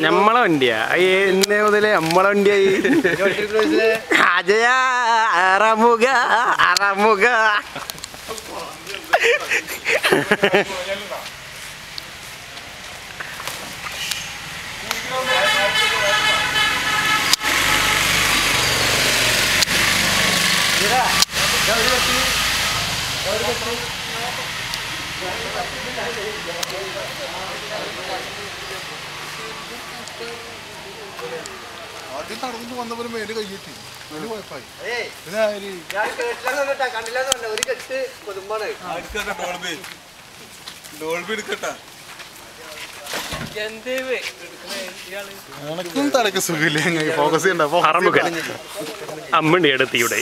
നമ്മളെ വണ്ടിയാ എന്നെ മുതലേ നമ്മളെ വണ്ടിയായി. അജയ അറമുഖ അറമുഖ. ആദ്യം നടന്നു വന്നവരും മേല് കയ്യെത്തി മേല് കുഴപ്പമായി. തലക്ക് സുഖില്ലേ ഫോക്കസ് ചെയ്യണ്ട. അമ്മണിയുടെ തീയുടെ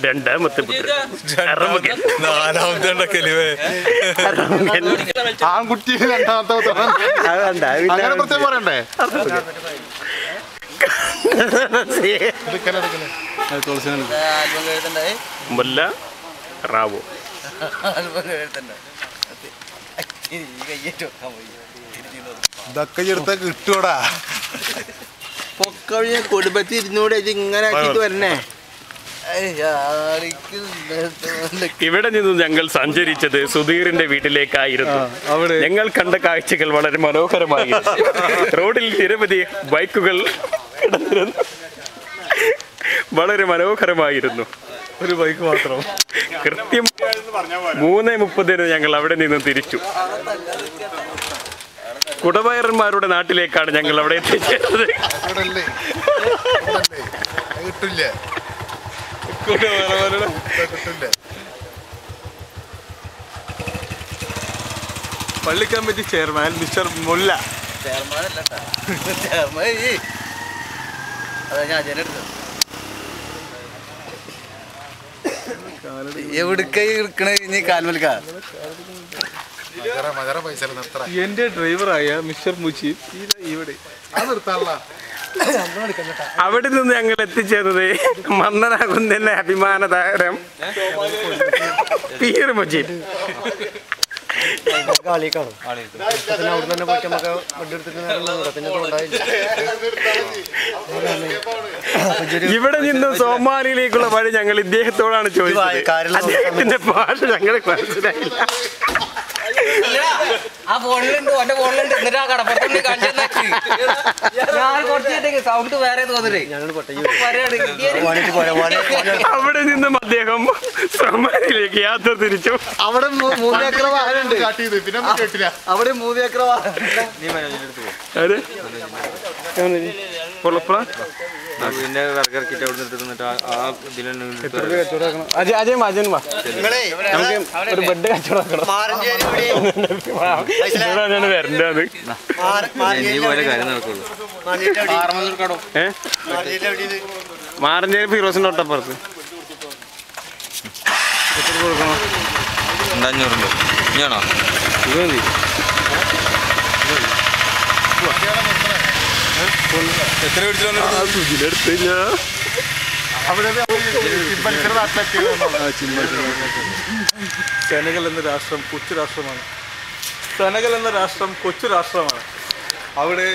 രണ്ടാമത്തെ നാലാമത്തെ ആൺകുട്ടി രണ്ടാമത്തെ പ്രത്യേകം പറയണ്ടേ. മുല്ല റാവു ഇതൊക്കെ എടുത്ത കിട്ടൂടാ. പൊക്കഴിഞ്ഞ കുടുംബത്തിൽ ഇരുന്നൂടെ ഇത് ഇങ്ങനെ ആക്കിട്ട് വരണേ. ഇവിടെ നിന്നും ഞങ്ങൾ സഞ്ചരിച്ചത് സുധീറിന്റെ വീട്ടിലേക്കായിരുന്നു. ഞങ്ങൾ കണ്ട കാഴ്ചകൾ വളരെ മനോഹരമായിരുന്നു. റോഡിൽ നിരവധി ബൈക്കുകൾ കിടന്നിരുന്നു. വളരെ മനോഹരമായിരുന്നു. ഒരു ബൈക്ക് മാത്രം. കൃത്യം 3:30 ഞങ്ങൾ അവിടെ നിന്നും തിരിച്ചു. കുടവയറന്മാരുടെ നാട്ടിലേക്കാണ് ഞങ്ങൾ അവിടെ എത്തിച്ചേർന്നത്. പള്ളി കമ്മിറ്റി ചെയർമാൻ മിസ്റ്റർ മുല്ല. എന്റെ ഡ്രൈവറായ മിസ്റ്റർ മുജീബ് ഇവിടെ അവിടെ നിന്ന് ഞങ്ങൾ എത്തിച്ചേർന്നത് മന്നനാകുന്നതിന്റെ അഭിമാന താരം പീർ മുജീബ്. ഇവിടെ നിന്നും സോമാലിയിലേക്കുള്ള വഴി ഞങ്ങൾ ഇദ്ദേഹത്തോടാണ് ചോദിച്ചത്. അദ്ദേഹത്തിന്റെ ഭാഷ ഞങ്ങൾക്ക് മനസ്സിലായില്ല. ആ ഫോണിലുണ്ട് എന്റെ ഫോണിലുണ്ട്. എന്നിട്ട് ആ കടപ്പുറത്തുണ്ട് ഞാൻ കുറച്ച് സൗണ്ട് വേറെ തോന്നില്ലേ. അവിടെ നിന്നും അദ്ദേഹം സോമാലിയിലേക്ക് യാത്ര തിരിച്ചു. അവിടെ 3 ഏക്കർ വാഹനമുണ്ട്. അവിടെ 3 ഏക്കർ പിന്നെ വർക്കിട്ട് അവിടെ നിന്നിട്ട് നമുക്ക് ഒരു ബെഡ് കച്ചവടം വരേണ്ടത്. മാറഞ്ചേരി ഫിറോസിന്റെ തൊട്ടപ്പുറത്ത്. എത്ര കൊടുക്കണം? 500 ഇനിയാണോ? ഇത് മതി. എത്ര സുജിലെടുത്തില്ല. സെനഗൽ എന്ന രാഷ്ട്രം കൊച്ചു രാഷ്ട്രമാണ്. സെനഗൽ എന്ന രാഷ്ട്രം കൊച്ചു രാഷ്ട്രമാണ്. അവിടെ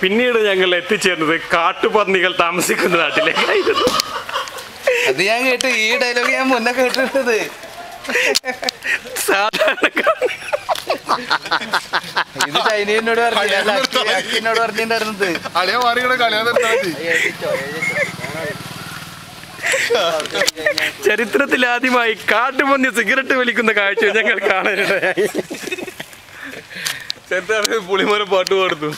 പിന്നീട് ഞങ്ങൾ എത്തിച്ചേർന്നത് കാട്ടുപന്നികൾ താമസിക്കുന്ന നാട്ടിലേക്കായിരുന്നു. അത് ഞാൻ കേട്ടു. ഈ ഡയലോഗ് ഞാൻ മുന്നേ കേട്ടിട്ടത്. ഇത് ചൈനയോട് പറഞ്ഞോട് പറഞ്ഞിട്ടുണ്ടായിരുന്നത്. ചരിത്രത്തിൽ ആദ്യമായി കാട്ടുപന്നി സിഗരറ്റ് വലിക്കുന്ന കാഴ്ച ഞങ്ങൾ കാണാനിടയായി. ചെറുതാണെങ്കിൽ പുളിമരം പാട്ട് പാടുന്നു.